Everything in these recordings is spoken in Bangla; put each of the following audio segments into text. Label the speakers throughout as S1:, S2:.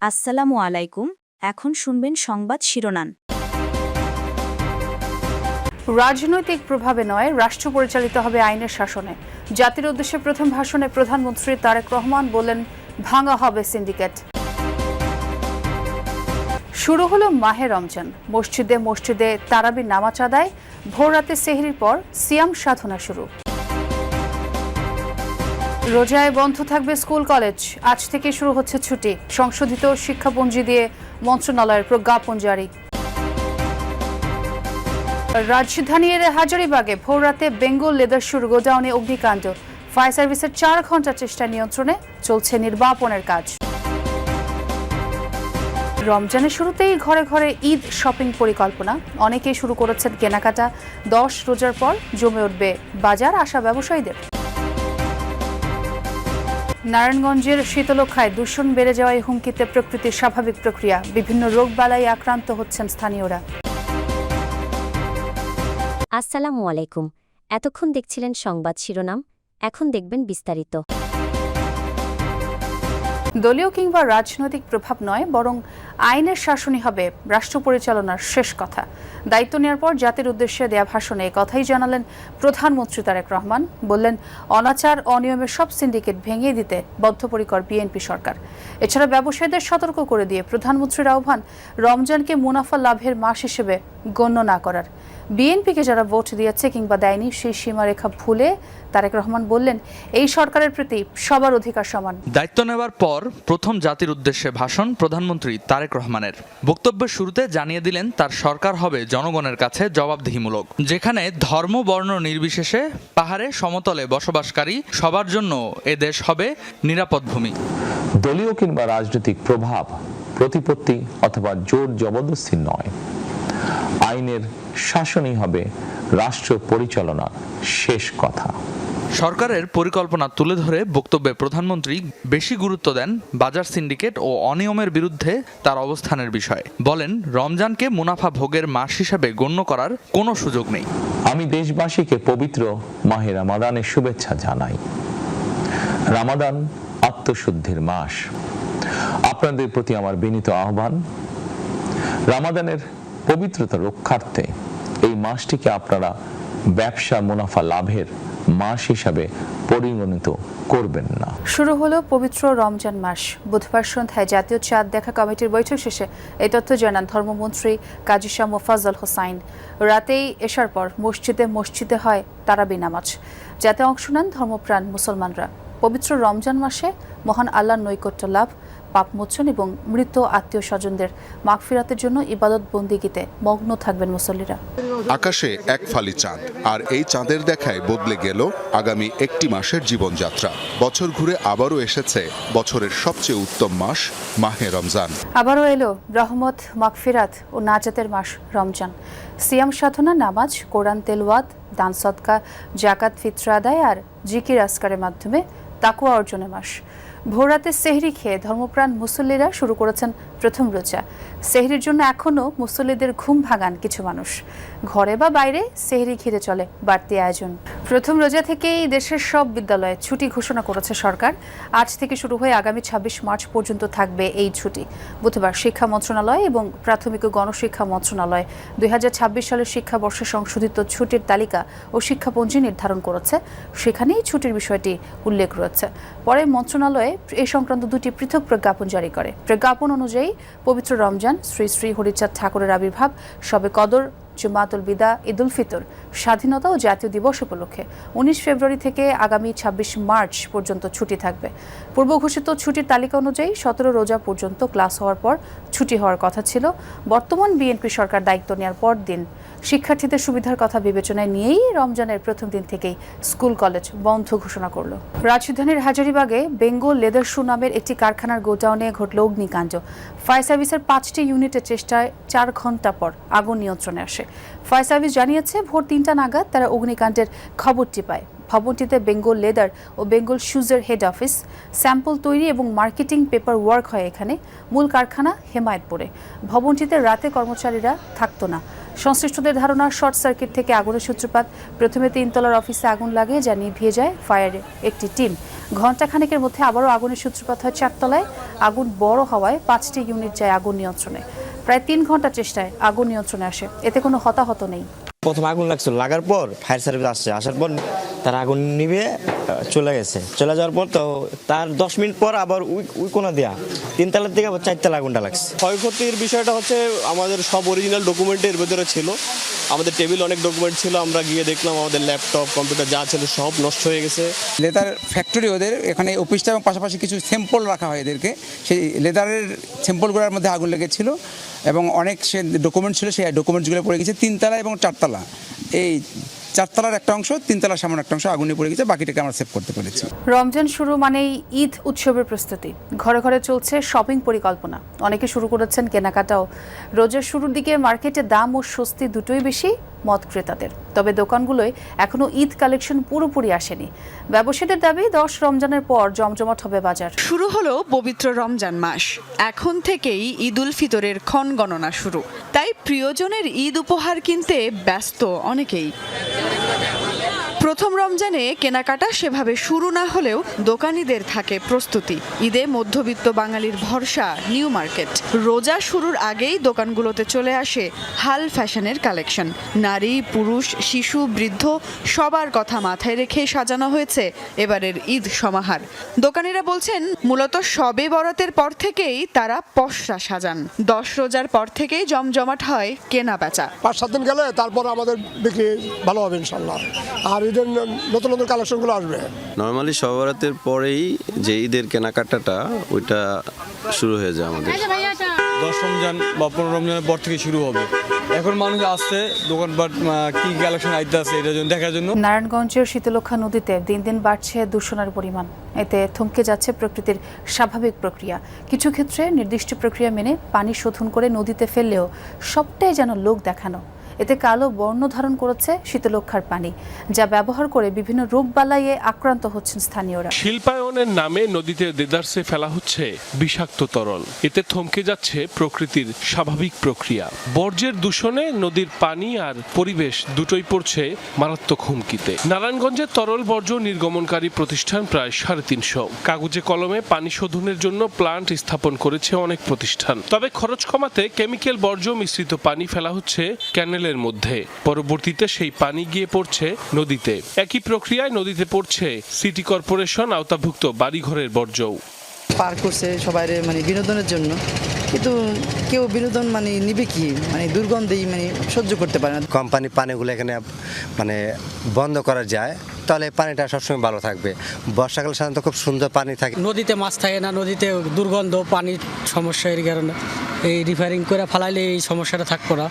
S1: আসসালামু আলাইকুম। এখন শুনবেন সংবাদ শিরোনাম।
S2: রাজনৈতিক প্রভাবে নয়, রাষ্ট্র পরিচালিত হবে আইনের শাসনে। জাতির উদ্দেশ্যে প্রথম ভাষণে প্রধানমন্ত্রী তারেক রহমান বললেন, ভাঙা হবে সিন্ডিকেট। শুরু হলো মাহে রমজান। মসজিদে মসজিদে তারাবির নামাজ আদায়, ভোররাতে সেহরির পর সিয়াম সাধনা শুরু। রোজায় বন্ধ থাকবে স্কুল কলেজ, আজ থেকে শুরু হচ্ছে ছুটি। সংশোধিত শিক্ষাপঞ্জি দিয়ে মন্ত্রণালয়ের প্রজ্ঞাপন জারি। রাজধানীর হাজারীবাগে ভোররাতে বেঙ্গল লেদার শুর গোডাউনে অগ্নিকাণ্ড। ফায়ার সার্ভিসের 4 ঘন্টা চেষ্টা নিয়ন্ত্রণে চলছে নির্বাপনের কাজ। রমজানের শুরুতেই ঘরে ঘরে ঈদ শপিং পরিকল্পনা। অনেকেই শুরু করেছেন কেনাকাটা। 10 রোজার পর জমে উঠবে বাজার আসা ব্যবসায়ীদের। নারায়ণগঞ্জের শীতলক্ষ্যায় দূষণ বেড়ে যাওয়ায় হুমকিতে প্রকৃতির স্বাভাবিক প্রক্রিয়া। বিভিন্ন রোগবালাই আক্রান্ত হচ্ছেন স্থানীয়রা।
S3: আসসালামু আলাইকুম। এতক্ষণ দেখছিলেন সংবাদ শিরোনাম, এখন দেখবেন বিস্তারিত।
S2: দলীয় কিংবা রাজনৈতিক প্রভাব নয়, বরং আইনের শাসনই হবে রাষ্ট্র পরিচালনার শেষ কথা। দায়িত্ব নেওয়ার পর জাতির উদ্দেশ্যে দেয়া ভাষণে কথাই জানালেন প্রধানমন্ত্রী তারেক রহমান। বললেন, অনাচার অনিয়মের সব সিন্ডিকেট ভেঙে দিতে বদ্ধপরিকর বিএনপি সরকার। এছাড়া ব্যবসায়ীদের সতর্ক করে দিয়ে প্রধানমন্ত্রীর আহ্বান, রমজানকে মুনাফা লাভের মাস হিসেবে গণ্য না করার। বিএনপিকে যারা ভোট দিয়েছে কিংবা দেয়নি, সেই সীমারেখা ভুলে তারেক রহমান বললেন, এই সরকারের প্রতি সবার অধিকার সমান।
S4: দায়িত্ব নেওয়ার পর প্রথম জাতির উদ্দেশ্যে ভাষণ প্রধানমন্ত্রী তারেক রহমানের। বক্তব্যের শুরুতে জানিয়ে দিলেন, তার সরকার হবে জনগণের কাছে জবাবদিহিমূলক, যেখানে ধর্ম বর্ণ নির্বিশেষে পাহাড়ে সমতলে বসবাসকারী সবার জন্য এ দেশ হবে নিরাপদ ভূমি।
S5: দলীয় কিংবা রাজনৈতিক প্রভাব, প্রতিপত্তি অথবা জোর জবরদস্তি নয়, আইনের শাসনই হবে রাষ্ট্র পরিচালনার শেষ কথা।
S4: সরকারের পরিকল্পনা তুলে ধরে বক্তব্যে প্রধানমন্ত্রী বেশি গুরুত্ব দেন বাজার সিন্ডিকেট ও অনিয়মের বিরুদ্ধে তার অবস্থানের বিষয়ে। বলেন, রমজানকে মুনাফা ভোগের মাস হিসেবে গণ্য করার কোনো সুযোগ নেই।
S5: আমি দেশবাসীকে পবিত্র মাহে রমাদানের শুভেচ্ছা জানাই। রমাদান আত্মশুদ্ধির মাস। আপনাদের প্রতি আমার বিনীত আহ্বান, রমাদানের পবিত্রতা রক্ষার্থে এই মাসটিকে আপনারা ব্যবসা মুনাফা লাভের মাস হিসাবে পরিগণিত করবেন না।
S2: শুরু হলো পবিত্র রমজান মাস। বুধবার সন্ধ্যায় জাতীয় চাঁদ দেখা কমিটির বৈঠক শেষে এই তথ্য জানান ধর্মমন্ত্রী কাজী শাহ মোফাজ্জল হোসাইন। রাতেই এশার পর মসজিদে মসজিদে হয় তারাবি নামাজ, যাতে অংশ নেন ধর্মপ্রাণ মুসলমানরা। পবিত্র রমজান মাসে মহান আল্লাহর নৈকট্য লাভ, পাপমোচন এবং মৃত আত্মীয় স্বজনদের মাগফিরাতের জন্য ইবাদত বন্দিগিতে মগ্ন থাকবেন মুসল্লিরা।
S6: আকাশে এক ফালি চাঁদ, আর এই চাঁদের দেখায় বদলে গেল আগামী একটি মাসের জীবনযাত্রা। বছর ঘুরে আবারও এসেছে বছরের সবচেয়ে উত্তম মাস মাহে রমজান।
S2: আবারও এলো রহমত, মাগফিরাত ও নাজাতের মাস রমজান। সিয়াম সাধনা, নামাজ, কোরআন তেলাওয়াত, দান সদকা, জাকাত ফিতরা আদায় আর জিকির আসকারের মাধ্যমে তাকওয়া অর্জনের মাস। ভোররাতে সেহরি খেয়ে ধর্মপ্রাণ মুসল্লিরা শুরু করেছেন প্রথম রোজা। সেহরির জন্য এখনও মুসল্লিদের ঘুম ভাঙান কিছু মানুষ। ঘরে বা বাইরে সেহরি ঘিরে চলে বাড়তি আয়োজন। প্রথম রোজা থেকেই দেশের সব বিদ্যালয়ে ছুটি ঘোষণা করেছে সরকার। আজ থেকে শুরু হয়ে আগামী 26 মার্চ পর্যন্ত থাকবে এই ছুটি। বুধবার শিক্ষা মন্ত্রণালয় এবং প্রাথমিক ও গণশিক্ষা মন্ত্রণালয় 2026 সালের শিক্ষাবর্ষে সংশোধিত ছুটির তালিকা ও শিক্ষাপঞ্জি নির্ধারণ করেছে। সেখানেই ছুটির বিষয়টি উল্লেখ রয়েছে। পরে মন্ত্রণালয়ে এ সংক্রান্ত 2টি পৃথক প্রজ্ঞাপন জারি করে। প্রজ্ঞাপন অনুযায়ী পবিত্র রমজান, শ্রী শ্রী হরিচাঁদ ঠাকুরের আবির্ভাব, শবে কদর, জুমাতুল বিদা, ঈদুল ফিতর, স্বাধীনতা ও জাতীয় দিবস উপলক্ষে 19 ফেব্রুয়ারি থেকে আগামী 26 মার্চ পর্যন্ত ছুটি থাকবে। পূর্ব ঘোষিত ছুটির তালিকা অনুযায়ী 17 রোজা পর্যন্ত ক্লাস হওয়ার পর ছুটি হওয়ার কথা ছিল। বর্তমান বিএনপি সরকার দায়িত্ব নেওয়ার পর দিন শিক্ষার্থীদের সুবিধার কথা বিবেচনায় নিয়েই রমজানের প্রথম দিন থেকেই স্কুল কলেজ বন্ধ ঘোষণা করল। রাজধানীর হাজারীবাগে বেঙ্গল লেদার শু নামের একটি কারখানার গোডাউনে ঘটল অগ্নিকাণ্ড। ফায়ার সার্ভিসের 5টি ইউনিটের চেষ্টায় 4 ঘন্টা পর আগুন নিয়ন্ত্রণে আসে। ফায়ার সার্ভিস জানিয়েছে, ভোর 3টা নাগাদ তারা অগ্নিকাণ্ডের খবরটি পায়। ভবনটিতে বেঙ্গল লেদার ও বেঙ্গল শুজের হেড অফিস, স্যাম্পল তৈরি এবং মার্কেটিং পেপার ওয়ার্ক হয় এখানে। মূল কারখানা হেমায়েতপুরে। ভবনটিতে রাতে কর্মচারীরা থাকতো না। সংশ্লিষ্টদের ধারণা, শর্ট সার্কিট থেকে আগুনের সূত্রপাত। প্রথমে 3 তলার অফিসে আগুন লাগে, যা নিভিয়ে যায় ফায়ারের একটি টিম। ঘণ্টাখানেকের মধ্যে আবারও আগুনের সূত্রপাত হয় 4 তলায়। আগুন বড় হওয়ায় 5টি ইউনিট যায় আগুন নিয়ন্ত্রণে। প্রায় 3 ঘন্টা চেষ্টায় আগুন নিয়ন্ত্রণে আসে। এতে কোনো হতাহত নেই।
S7: প্রথম আগুন লাগছিল, লাগার পর ফায়ার সার্ভিস আসার পর তার আগুন নিভে চলে গেছে। চলে যাওয়ার পর তো তার 10 মিনিট পর আবার ওই কোনা দেওয়া 3 তলার থেকে আবার 4 তলা আগুনটা লাগছে।
S8: ক্ষয়ক্ষতির বিষয়টা হচ্ছে আমাদের সব অরিজিনাল ডকুমেন্টের ভেতরে ছিল। আমাদের টেবিল অনেক ডকুমেন্ট ছিল, আমরা গিয়ে দেখলাম আমাদের ল্যাপটপ কম্পিউটার যা ছিল সব নষ্ট হয়ে গেছে।
S9: লেদার ফ্যাক্টরি ওদের এখানে অফিসটা এবং পাশাপাশি কিছু স্যাম্পল রাখা হয় এদেরকে, সেই লেদারের স্যাম্পলগুলোর মধ্যে আগুন লেগেছিল এবং অনেক সে ডকুমেন্ট ছিল, সেই ডকুমেন্টসগুলো পড়ে গেছে। 3 তলা এবং 4 তলা, এই 4 তলার একটা অংশ, 3 তলার সামনে একটা অংশ আগুনে পড়ে গেছে, বাকিটাকে আমরা সেভ করতে পেরেছি।
S2: রমজান শুরু মানেই ঈদ উৎসবের প্রস্তুতি। ঘরে ঘরে চলছে শপিং পরিকল্পনা, অনেকে শুরু করেছেন কেনাকাটাও। রোজার শুরুর দিকে মার্কেটে দাম ও স্বস্তি দুটোই বেশি মদ ক্রেতাদের। তবে দোকানগুলোয় এখনো ঈদ কালেকশন পুরোপুরি আসেনি। ব্যবসায়ীদের দাবি 10 রমজানের পর জমজমাট হবে বাজার।
S10: শুরু হলো পবিত্র রমজান মাস। এখন থেকেই ঈদ উল ফিতরের ক্ষণ গণনা শুরু। তাই প্রিয়জনের ঈদ উপহার কিনতে ব্যস্ত অনেকেই। প্রথম রমজানে কেনাকাটা সেভাবে শুরু না হলেও দোকানীদের থাকে প্রস্তুতি। ঈদে মধ্যবিত্ত বাঙালির ভরসা নিউ মার্কেট। রোজা শুরুর আগেই দোকানগুলোতে চলে আসে হাল ফ্যাশনের কালেকশন। নারী, পুরুষ, শিশু, বৃদ্ধ সবার কথা মাথায় রেখে সাজানো হয়েছে এবারের ঈদ সমাহার। দোকানিরা বলছেন মূলত শবে বরাতের পর থেকেই তারা পসরা সাজান। 10 রোজার পর থেকেই জমজমাট হয় কেনা বেচা।
S11: 5-7 দিন গেলে তারপর আমাদের বিক্রি ভালো হবে ইনশাল্লাহ। আর ঈদের নতুন নতুন কালেকশনগুলো আসবে।
S8: নর্মালি শবে বরাতের পরেই যে ঈদের কেনাকাটাটা ওইটা শুরু হয়ে যায় আমাদের।
S12: 10 রমজান বা 15 রমজানের পর থেকে শুরু হবে। এখন মানুষ আসছে দোকানপাট কি কালেকশন আইতে আছে এটার জন্য দেখার জন্য।
S2: নারায়ণগঞ্জের শীতলক্ষ্যা নদীতে দিন দিন বাড়ছে দূষণের পরিমাণ। এতে থমকে যাচ্ছে প্রকৃতির স্বাভাবিক প্রক্রিয়া। কিছু ক্ষেত্রে নির্দিষ্ট প্রক্রিয়া মেনে পানি শোধন করে নদীতে ফেললেও সবটাই যেন লোক দেখানো। এতে কালো বর্ণ ধারণ করেছে শীতলক্ষ্যার পানি, যা ব্যবহার করে বিভিন্ন রোগবালাইয়ে আক্রান্ত হচ্ছেন স্থানীয়রা।
S13: শিল্পায়নের নামে নদীতে দেদারসে ফেলা হচ্ছে বিষাক্ত তরল। এতে থমকে যাচ্ছে প্রকৃতির স্বাভাবিক প্রক্রিয়া। বর্জ্যের দূষণে নদীর পানি আর পরিবেশ দুটোই পড়ছে মারাত্মক হুমকিতে। নারায়ণগঞ্জের তরল বর্জ্য নির্গমনকারী প্রতিষ্ঠান প্রায় 350। কাগজে কলমে পানি শোধনের জন্য প্লান্ট স্থাপন করেছে অনেক প্রতিষ্ঠান। তবে খরচ কমাতে কেমিক্যাল বর্জ্য মিশ্রিত পানি ফেলা হচ্ছে ক্যানেল মধ্যে। পরবর্তীতে সেই পানি গিয়ে পড়ছে নদীতে। একই প্রক্রিয়ায় নদীতে পড়ছে সিটি কর্পোরেশন আওতাভুক্ত বাড়িঘরের বর্জ্যও।
S14: পার্ক করছে সবাই বিনোদনের জন্য, কিন্তু কেউ বিনোদন নিবে কি, দুর্গন্ধেই সহ্য করতে পারে না।
S7: কোম্পানি পানিগুলো এখানে বন্ধ করা যায়, তাহলে পানিটা সবসময় ভালো থাকবে। বর্ষাকাল সাধারণত খুব সুন্দর পানি থাকে।
S14: নদীতে মাছ থাকে না, নদীতে দুর্গন্ধ, পানির সমস্যা, এর কারণে এই রিফারিং করে ফালাইলে এই সমস্যাটা থাকবে না।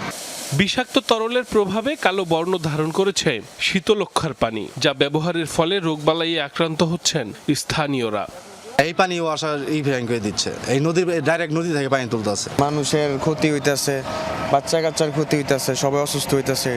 S13: বিষাক্ত তরলের প্রভাবে কালো বর্ণ ধারণ করেছে শীতলক্ষ্যার পানি, যা ব্যবহারের ফলে রোগবালাইয়ে আক্রান্ত হচ্ছেন স্থানীয়রা।
S8: এই পানি ওয়াসার রিফাইন করে দিচ্ছে, এই নদীর ডাইরেক্ট নদী থেকে পানি তুলতেছে।
S7: মানুষের ক্ষতি হইতেছে, বাচ্চা কাচ্চার ক্ষতি হইতেছে, সবাই অসুস্থ হইতেছে।